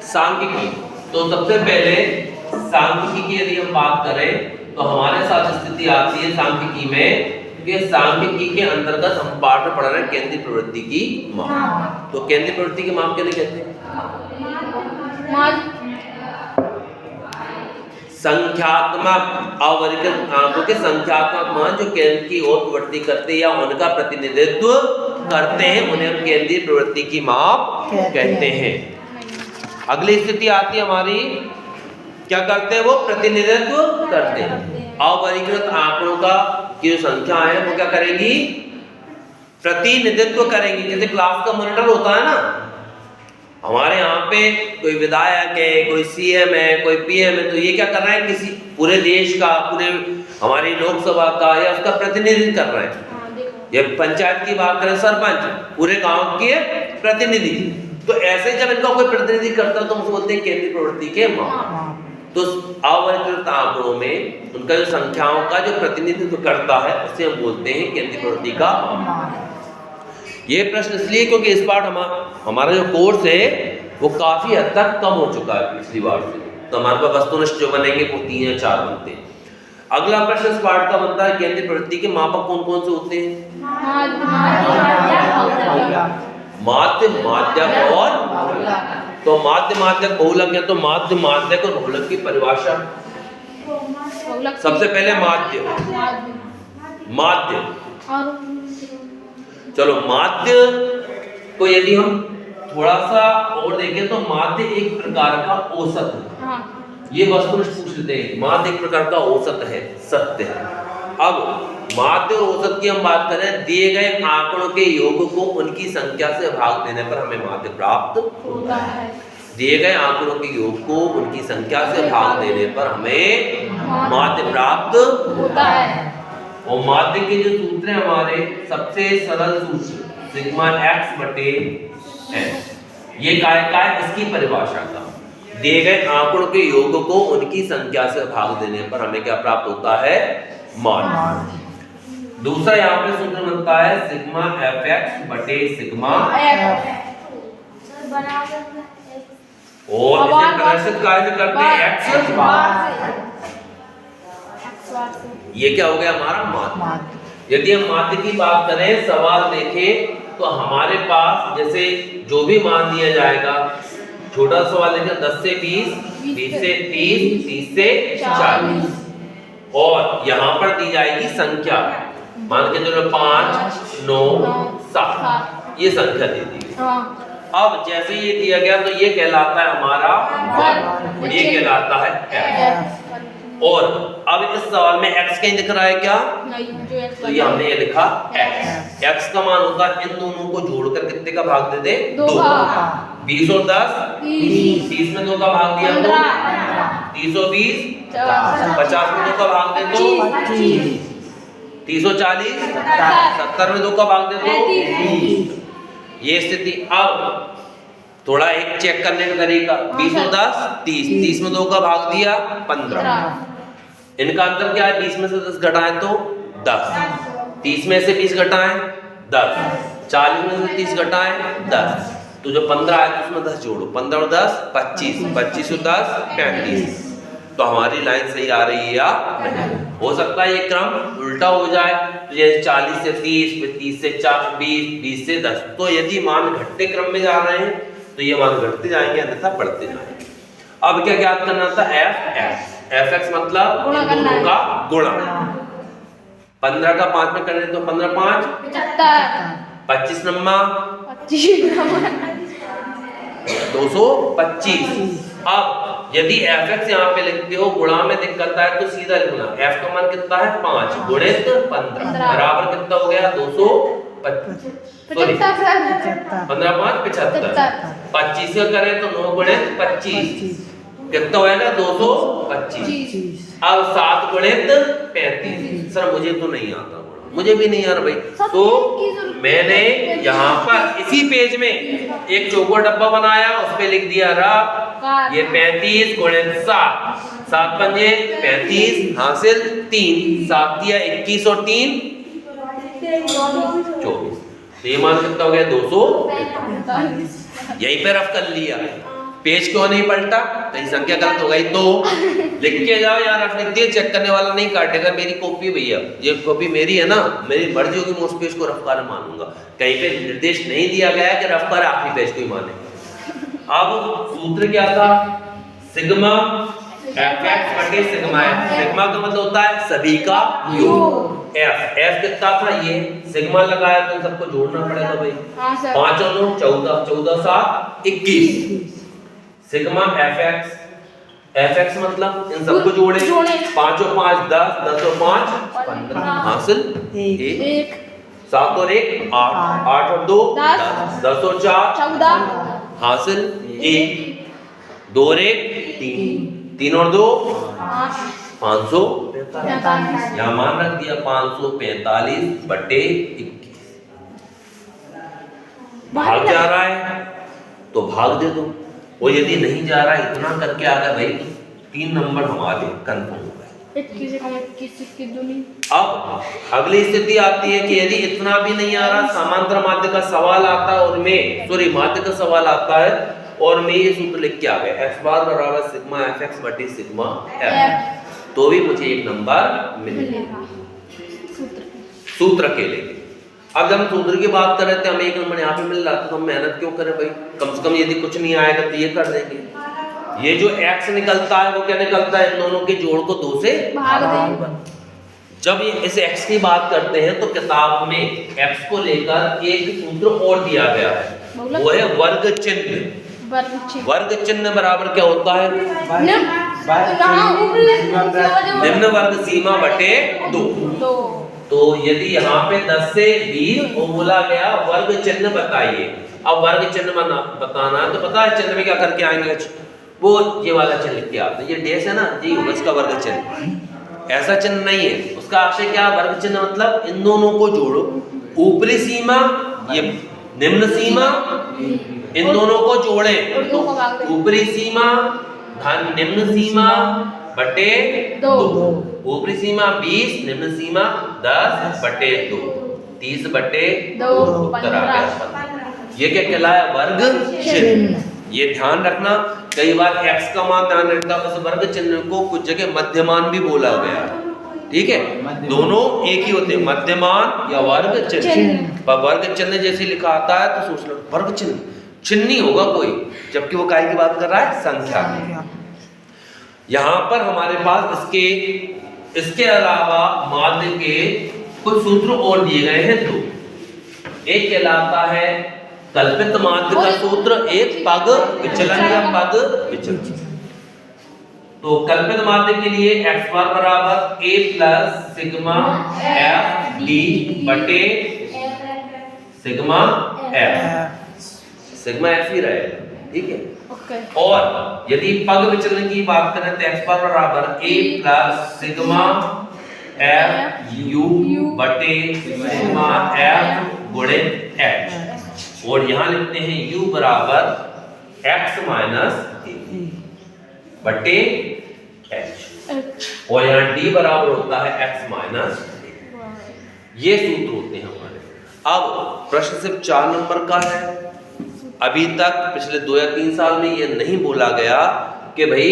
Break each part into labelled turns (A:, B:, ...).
A: सांख्यिकी। तो सबसे पहले सांख्यिकी की यदि हम बात करें तो हमारे साथ स्थिति आती है सांख्यिकी में कि सांख्यिकी के अंतर्गत हम पाठ में पढ़ रहे हैं केंद्रीय प्रवृत्ति की माप। तो केंद्रीय प्रवृत्ति की माप किन्हें कहते हैं? संख्यात्मक अवर्गीकृत आंकों के संख्यात्मक मान जो केंद्र की ओर प्रवृत्ति करते हैं या उनका प्रतिनिधित्व करते हैं उन्हें हम केंद्रीय प्रवृत्ति की माप कहते हैं। अगली स्थिति आती है हमारी, क्या करते हैं वो? प्रतिनिधित्व करते हैं। अवर्गीकृत आंकड़ों का की जो संख्या है वो क्या करेंगी? प्रतिनिधित्व करेंगी। जैसे क्लास का मॉनिटर होता है ना, हमारे यहाँ पे कोई विधायक है, कोई सीएम है, कोई पीएम है, तो ये क्या कर रहा है? किसी पूरे देश का, पूरे हमारी लोकसभा का या उसका प्रतिनिधित्व कर रहे हैं। ये पंचायत की बात करें, सरपंच पूरे गांव के प्रतिनिधि। तो ऐसे जब इनका कोई प्रतिनिधि करता है तो हम बोलते हैं केंद्रीय प्रवृत्ति के माप। तो अवर्गीकृत आंकड़ों में उनका जो संख्याओं का जो प्रतिनिधित्व करता है उसे हम बोलते हैं केंद्रीय प्रवृत्ति का माप। ये प्रश्न इसलिए क्योंकि इस बार हमारा जो कोर्स है वो काफी हद तक कम हो चुका है पिछली बार से। तो हमारे पास वस्तुनिष्ठ जो बनेंगे वो 3 या 4 बनते हैं। अगला प्रश्न इस पाठ का बनता है केंद्रीय प्रवृत्ति के मापक कौन कौन से होते हैं? माध्य, माध्यक और तो माध्य, माध्यक, बहुलक है। तो माध्य, माध्यक और बहुलक की परिभाषा सबसे पहले माध्य। माध्य, चलो माध्य को यदि हम थोड़ा सा और देखें तो माध्य एक प्रकार का औसत है। ये वस्तुनिष्ठ पूछ लेते हैं, माध्य एक प्रकार का औसत है, सत्य है। अब माध्य और औसत की हम बात करें, दिए गए आंकड़ों के योग को उनकी संख्या से भाग देने पर हमें माध्य प्राप्त होता है। दिए गए आंकड़ों के योग को उनकी संख्या से भाग देने पर हमें माध्य प्राप्त होता है। और माध्य के जो सूत्र हैं हमारे, सबसे सरल सूत्र सिग्मा x बटे n। ये काय इसकी परिभाषा का दिए गए आंकड़ों के योग को उनकी संख्या से भाग देने पर हमें क्या प्राप्त होता है? माध्य। दूसरा यहाँ पे सूत्र बनता है सिग्मा fx बटे सिग्मा और इसे प्रदर्शित कार्य करते हैं x बार। ये क्या हो गया हमारा? माध्य। यदि हम माध्य की बात करें, सवाल देखें तो हमारे पास जैसे जो भी मान दिया जाएगा, छोटा सवाल देखें 10 से 20, 20 से 30, 30 से 40 और यहाँ पर दी जाएगी संख्या, मान के चलो 5, 9, 7 ये संख्या दे दी। अब जैसे ये दिया गया तो ये कहलाता है हमारा माध्य, ये कहलाता है f। और अब इस सवाल में x कहीं दिख रहा है क्या? तो ये हमने ये लिखा x। x का मान होता है इन दोनों को जोड़कर कितने का भाग दे दे? 2 का। 20 और 10 30 में 2 का भाग दिया तो 30 और 20 50 में 2 का भाग दे तो 30 और 40 70 में 2 का भाग दे तो ये स्थिति। अब थोड़ा एक चेक करने का तरीका, 20 और 10 30, 30 में 2 का भाग दिया 15। इनका अंतर क्या है? 20 में से 10 घटाएं तो 10, 30 में से 20 घटाएं 10, 40 में से 30 घटाएं 10, तो जो 15 है उसमें 10 जोड़ो, 15 और 10 25, 25 और 10 35। तो हमारी लाइन सही आ रही है या नहीं? हो सकता है ये क्रम उल्टा हो जाए, तो जैसे 40 से 30, फिर 30 से 20, 20 से 10। तो यदि मान घटते क्रम में जा रहे हैं तो ये मान घटते जाएंगे अन्यथा बढ़ते जाएंगे। अब क्या ज्ञात करना था? fx मतलब दोनों का गुणा। 15 का 5 में करने तो 15 5 25 नम्मा 225। अब यदि fx यहाँ पे लिखते हो गुणा में दिक्कत है तो सीधा लिखना, f का मान कितना है? 5 गुणित 15 बराबर कितना हो गया? 225। 15 5 75। 25 का करें तो 9 गुणित 25 कितना होगा? 225। अब 7 गुणित 35। सर मुझे तो नहीं आता, मुझे भी नहीं आ रहा भाई। तो मैंने यहाँ पर इसी पेज में एक चौकोर डब्बा बनाया, उस पे लिख दिया रहा ये 35 गुणित 7, 7 पंजे 35 हासिल 3, 7 दिया 21 और 3 24। तो ये मान कितना हो गया? 245। यहीं पे रफ कर लिया। पेज क्यों नहीं पलटा, कहीं संख्या गलत हो गई तो लिख के जाओ यार, रफ लिख दिए, चेक करने वाला नहीं काटेगा। मेरी कॉपी भैया, ये कॉपी मेरी है ना, मेरी मर्जी होगी, मैं उस पेज को रफ्तार मानूंगा। कहीं पे निर्देश नहीं दिया गया है कि रफ्तार आखिरी पेज को ही माने। अब सूत्र क्या था, सिग्मा fx बटे सिग्मा f। सिग्मा का मतलब होता है सभी का योग। f कितना था, ये सिग्मा लगाया तो इन सबको जोड़ना पड़ेगा भाई। 5 और 9 14, 14 7 21। सिग्मा fx मतलब इन सबको जोड़े, 5 और 5 10, 10 और 5 15, हासिल 1, 7 और 1 8, 8 और 2 10, 10 और 4 14, हासिल 1, 2 और 1 3, 3 और 2 545। यहाँ मान रख दिया 545 बटे 21। भाग जा रहा है तो भाग दे दो, और यदि नहीं जा रहा है इतना करके आ गया भाई, 3 नंबर हमारे कंफर्म हो गए। अब अगली स्थिति आती है कि यदि इतना भी नहीं आ रहा, समांतर माध्य का सवाल आता है और मैं माध्य का सवाल आता है और मैं ये सूत्र लिख के आ गया, x बार बराबर सिग्मा fx बटे सिग्मा f, तो भी मुझे 1 नंबर मिलेगा सूत्र के लिए। अब जब हम सूत्र की बात कर रहे थे, हमें 1 नंबर यहाँ पे मिल रहा था, तो हम मेहनत क्यों करें भाई, कम से कम यदि कुछ नहीं आएगा तो ये कर देंगे। ये जो x निकलता है वो क्या निकलता है, इन दोनों के जोड़ को 2 से भाग देंगे। जब ये इस x की बात करते हैं तो किताब में x को लेकर एक सूत्र और दिया गया है, वो है वर्ग चिन्ह। वर्ग चिन्ह बराबर क्या होता है, निम्न वर्ग सीमा बटे 2। तो यदि यहाँ पे 10 से 20 बोला गया वर्ग चिन्ह बताइए, अब वर्ग चिन्ह बताना है तो पता है चिन्ह में क्या करके आएंगे, वो ये वाला चिन्ह लिख के आते हैं, ये डैश है ना जी, उसका वर्ग चिन्ह। ऐसा चिन्ह नहीं है, उसका आशय क्या, वर्ग चिन्ह मतलब इन दोनों को जोड़ो, ऊपरी सीमा ये निम्न सीमा, इन दोनों को जोड़े तो ऊपरी सीमा धन निम्न सीमा बटे 2, ऊपरी सीमा 20, निम्न सीमा 10 बटे 2, 30 बटे 2 उत्तर आ गया। ये क्या कहलाया, वर्ग चिन्ह। ये ध्यान रखना, कई बार x का मान ध्यान रखता है, उस वर्ग चिन्ह को कुछ जगह मध्यमान भी बोला गया है, ठीक है, दोनों एक ही होते हैं, मध्यमान या वर्ग चिन्ह। पर वर्ग चिन्ह जैसे लिखा आता है तो सोच लो वर्ग चिन्ह, चिन्ह नहीं होगा कोई, जबकि वो काय की बात कर रहा है, संख्या की। यहाँ पर हमारे पास इसके अलावा माध्य के कुछ सूत्र और दिए गए हैं दो। एक कहलाता है कल्पित माध्य का सूत्र, एक पग विचलन या पग विचलन। तो कल्पित माध्य के लिए x बार बराबर a plus sigma f d बटे सिग्मा f, सिग्मा f ही रहेगा, ठीक है। और यदि पग विचलन की बात करें तो x बार बराबर a plus sigma f u बटे सिग्मा f गुणे h, और यहाँ लिखते हैं u बराबर x माइनस बटे h, और यहाँ d बराबर होता है x माइनस। ये सूत्र होते हैं हमारे। अब प्रश्न सिर्फ 4 नंबर का है। अभी तक पिछले 2 या 3 साल में ये नहीं बोला गया कि भाई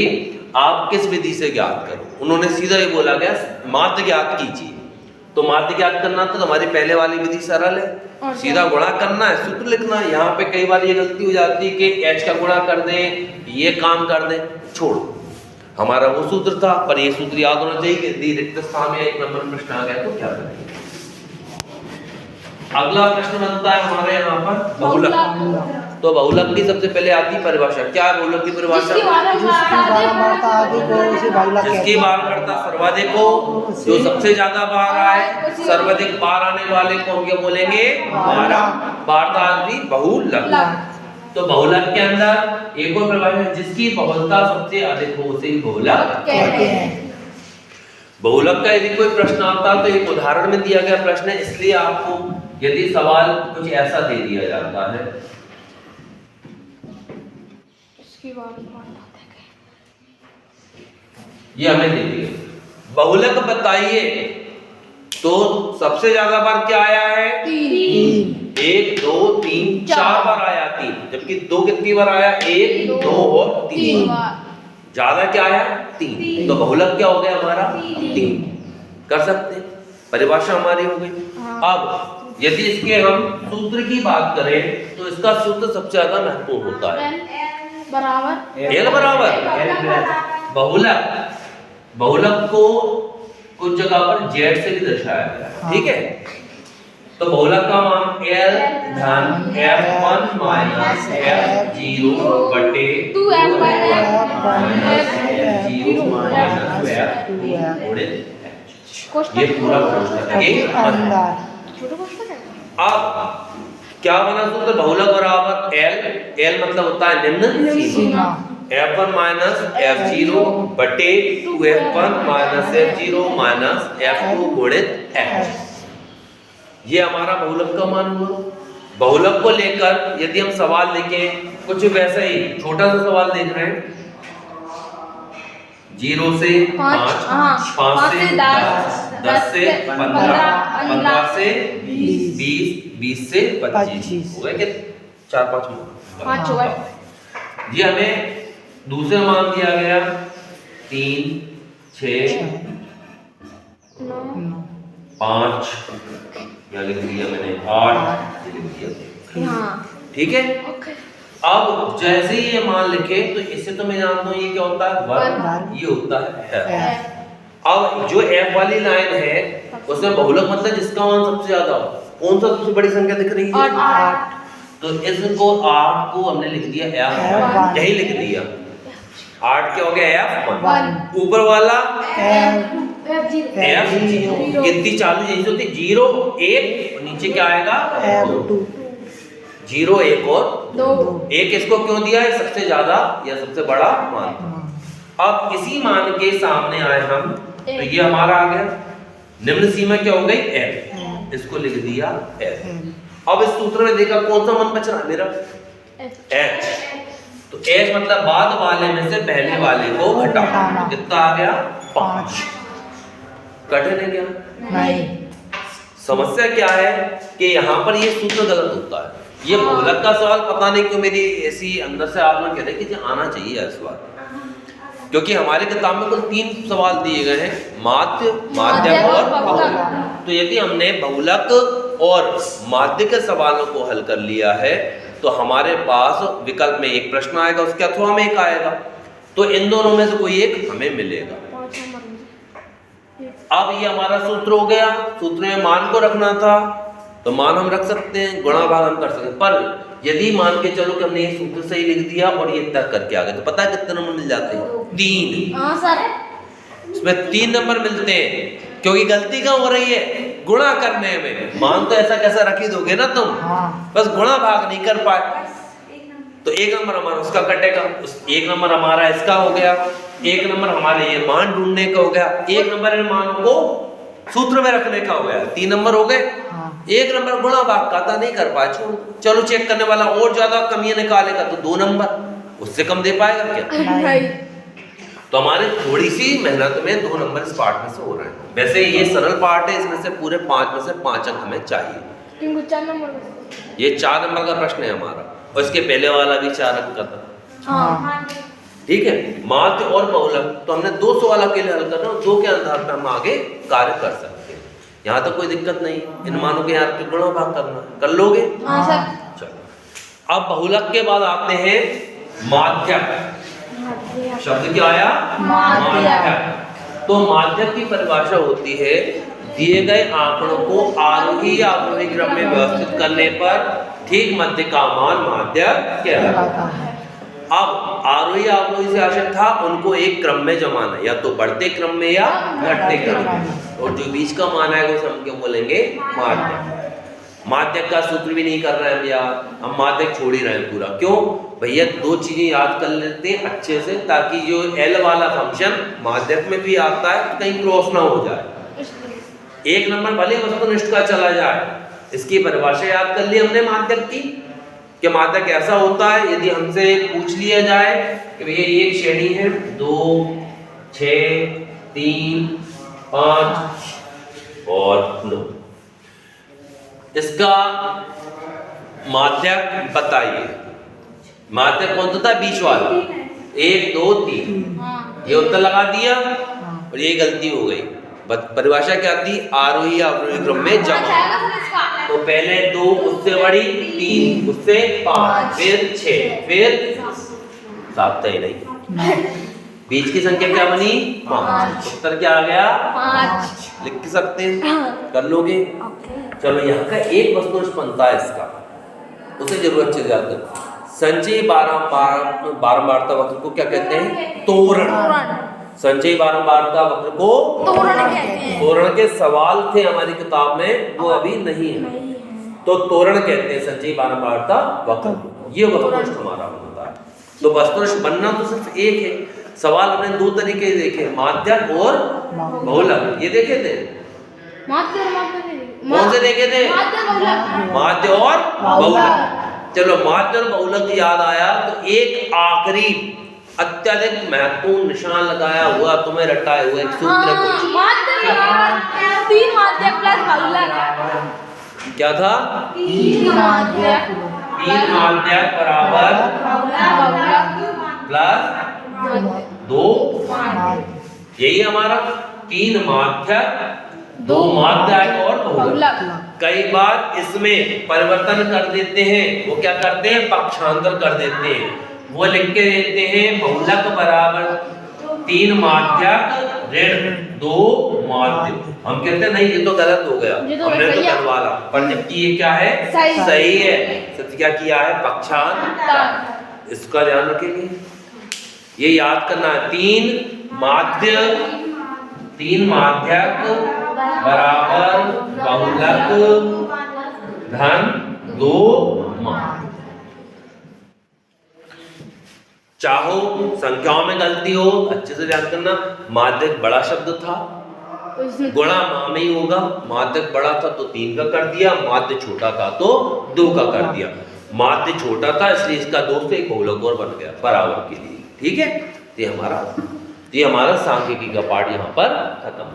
A: आप किस विधि से ज्ञात करो, उन्होंने सीधा ये बोला गया माध्य ज्ञात कीजिए। तो माध्य ज्ञात करना तो हमारी पहले वाली विधि सरल है, सीधा गुणा करना है, सूत्र लिखना है। यहाँ पे कई बार ये गलती हो जाती है कि h का गुणा कर दें, ये काम कर दें, छोड़ो, हमारा वो सूत्र था, पर ये सूत्र याद होना चाहिए कि रिक्त स्थान में 1 नंबर प्रश्न आ गया तो क्या करेंगे। अगला प्रश्न बनता है हमारे यहाँ पर बहुलक। तो बहुलक की सबसे पहले आती परिभाषा, क्या है बहुलक की परिभाषा, जिसकी बार करता सर्वाधिक हो, जो सबसे ज्यादा बार आए, सर्वाधिक बार आने वाले को हम क्या बोलेंगे, बारदारी बहुलक। तो बहुलक के अंदर एक और परिभाषा, जिसकी बहुलता सबसे अधिक हो उसे बहुलक कहते हैं। बहुलक का यदि कोई प्रश्न आता तो एक उदाहरण में दिया गया प्रश्न है, इसलिए आपको यदि सवाल कुछ ऐसा दे दिया जाता है, ये हमें दे दिया बहुलक बताइए, तो सबसे ज्यादा बार क्या आया है, 3, 1 2 3 4 बार आया, 3, जबकि 2 कितनी बार आया? 1, 2 और 3। ज्यादा क्या आया? 3। तो बहुलक क्या हो गया हमारा? 3। कर सकते हैं, परिभाषा हमारी हो गई। अब यदि इसके हम सूत्र की बात करें तो इसका सूत्र सबसे ज्यादा महत्वपूर्ण होता है। L बराबर बहुलक को कुछ जगह पर Z से भी दर्शाया गया, ठीक है। तो बहुलक का मान L धन F1 माइनस F0 बटे 2F0 माइनस F2 ये पूरा कोष्ठक के अंदर। अब क्या बना सूत्र? बहुलक बराबर L मतलब होता है निम्न सीमा, F1 माइनस F0 बटे 2F1 minus F0 minus F2 गुणित H। ये हमारा बहुलक का मान हुआ। बहुलक को लेकर यदि हम सवाल लिखें, कुछ वैसा ही छोटा सा सवाल देख रहे हैं, 0 से 5, 5 से 10, 10 से 15, 15 से 20, 20 से 25 हो गए कि 4-5 ये हमें दूसरा मान दिया गया 3, 6, 5 या लिख दिया मैंने 8 लिख दिया, ठीक है। अब जैसे ही ये मान लिखे तो इससे तो मैं जानता हूँ ये क्या होता है? वर्ग, ये होता है। अब जो F वाली लाइन है उसमें बहुलक मतलब जिसका मान सबसे ज्यादा हो, कौन सा सबसे बड़ी संख्या दिख रही है? 8। तो इसको 8 को हमने लिख दिया F1, यही लिख दिया 8 क्या हो गया? F1। ऊपर वाला F0, गिनती चालू यही होती 0, 1 और नीचे क्या आएगा? F2। 0, 1 और 2। 1 इसको क्यों दिया है? सबसे ज्यादा या सबसे बड़ा मान। अब इसी मान के सामने आए हम तो ये हमारा आ गया निम्न सीमा क्या हो गई? F। इसको लिख दिया F। अब इस सूत्र में देखा कौन सा मान बच रहा है मेरा? H। तो H मतलब बाद वाले में से पहले वाले को घटाना, तो कितना आ गया? 5। कठिन है क्या? नहीं। समस्या क्या है कि यहाँ पर ये सूत्र गलत होता है। ये बहुलक का सवाल पता नहीं क्यों मेरी ऐसी अंदर से आप लोग कह रहे हैं कि आना चाहिए इस बार, क्योंकि हमारे किताब में कुल 3 सवाल दिए गए हैं, माध्य, माध्यक और बहुलक। तो यदि हमने बहुलक और माध्य के सवालों को हल कर लिया है तो हमारे पास विकल्प में एक प्रश्न आएगा, उसके अथवा में एक आएगा, तो इन दोनों में से कोई एक हमें मिलेगा। अब ये हमारा सूत्र हो गया। सूत्र में मान को रखना था तो मान हम रख सकते हैं, गुणा भाग हम कर सकते हैं, पर यदि मान के चलो कि हमने ये सूत्र सही लिख दिया और ये तय करके आ गए तो पता है कितने नंबर मिल जाते हैं? 3। हाँ सर, इसमें 3 नंबर मिलते हैं, क्योंकि गलती क्या हो रही है? गुणा करने में। मान तो ऐसा कैसा रख ही दोगे ना तुम, बस गुणा भाग नहीं कर पाए तो 1 नंबर हमारा उसका कटेगा, 1 नंबर हमारा इसका हो गया, 1 नंबर हमारे ये मान ढूंढने का हो गया, 1 नंबर इन मानों को सूत्र में रखने का हो गया, 3 नंबर हो गए। 1 नंबर गुणा भाग का था नहीं कर पाए, छोड़। चलो चेक करने वाला और ज्यादा कमियां निकालेगा तो 2 नंबर, उससे कम दे पाएगा क्या? नहीं। तो हमारी थोड़ी सी मेहनत में 2 नंबर इस पार्ट में से हो रहे हैं। वैसे ये सरल पार्ट है, इसमें से पूरे 5 में से 5 अंक हमें चाहिए। ये 4 नंबर का प्रश्न है हमारा, और इसके पहले वाला भी 4 अंक का था। ठीक है, माध्य और बहुलक तो हमने 2 सवाल अकेले हल करना और 2 के आधार पर हम आगे कार्य कर सकते हैं। यहाँ तक कोई दिक्कत नहीं, इन मानों के यहाँ पे गुणा भाग करना कर लोगे? हाँ सर। चलो, अब बहुलक के बाद आते हैं माध्यक। शब्द क्या आया? माध्यक। तो माध्यक की परिभाषा होती है दिए गए आंकड़ों को आरोही या अवरोही क्रम में व्यवस्थित करने पर ठीक मध्य का मान माध्यक कहलाता है। अब आरोही अवरोही से आशय था उनको एक क्रम में जमाना, या तो बढ़ते क्रम में या घटते क्रम में, और जो बीच का मान आएगा उसे हम क्या बोलेंगे? माध्यक। माध्यक का सूत्र भी नहीं कर रहे हैं भैया, हम माध्यक छोड़ ही रहे हैं पूरा। क्यों भैया? 2 चीजें याद कर लेते हैं अच्छे से, ताकि जो L वाला फंक्शन माध्यक में भी आता है तो कहीं क्रॉस ना हो जाए। 1 नंबर भले वस्तुनिष्ठ का चला जाए, इसकी परिभाषा याद कर ली हमने माध्यक की कि माध्यक ऐसा होता है यदि हमसे पूछ लिया जाए कि भैया ये एक श्रेणी है 2, 6, 3, 5 और 9, इसका माध्यक बताइए। माध्यक कौन सा था? बीच वाला। 1 2 3 ये उत्तर लगा दिया और ये गलती हो गई। परिभाषा क्या थी? आरोही अवरोही क्रम में जमा। तो पहले 2, उससे बड़ी 3, उससे 5, फिर 6, फिर 7 तय नहीं। बीच की संख्या क्या बनी? 5। उत्तर क्या आ गया? 5। लिख के सकते हैं, कर लोगे? चलो यहाँ का एक वस्तुनिष्ठ बनता है इसका, उसे जरूर अच्छे से याद करो। संचयी बारंबारता वक्र को क्या कहते हैं? तोरण। संचयी बारंबारता वक्र को
B: तोरण कहते हैं।
A: तोरण के सवाल थे हमारी किताब में, वो अभी नहीं है। तो तोरण कहते हैं संचयी बारंबारता वक्र को। ये वस्तुनिष्ठ हमारा बनता है। तो वस्तुनिष्ठ बनना तो सिर्फ एक है। सवाल हमने 2 तरीके देखे, माध्यक और बहुलक। ये देखे थे? कौन से देखे थे? माध्य और बहुलक। चलो माध्य और बहुलक याद आया तो एक आखिरी अत्यधिक महत्वपूर्ण निशान लगाया हुआ तुम्हें रटाए हुए एक सूत्र
B: तीन माध्यक प्लस बहुलक।
A: क्या था?
B: 3 माध्यक
A: 3 माध्यक बराबर प्लस 2 यही हमारा 3 माध्यक 2 माध्यक और बहुलक। कई बार इसमें परिवर्तन कर देते हैं, वो क्या करते हैं? पक्षांतर कर देते हैं। वो लिख के देते हैं बहुलक बराबर 3 माध्यक ऋण 2 माध्यक। हम कहते हैं नहीं ये तो गलत हो गया, हमने तो करवाला, पर जबकि ये क्या है? सही है। सत्य क्या किया है? पक्षांतर। इसका ध्यान रखेंगे, ये याद करना है। 3 माध्यक बराबर बहुलक धन 2 माध्यक। चाहो संख्याओं में गलती हो, अच्छे से ध्यान करना। माध्यक बड़ा शब्द था, गुणा मां में ही होगा। माध्यक बड़ा था तो 3 का कर दिया, माध्य छोटा था तो 2 का कर दिया। माध्य छोटा था इसलिए इसका 2 से एक बहुलक और बन गया बराबर के लिए। ठीक है, ये हमारा सांख्यिकी का पाठ यहाँ पर खत्म।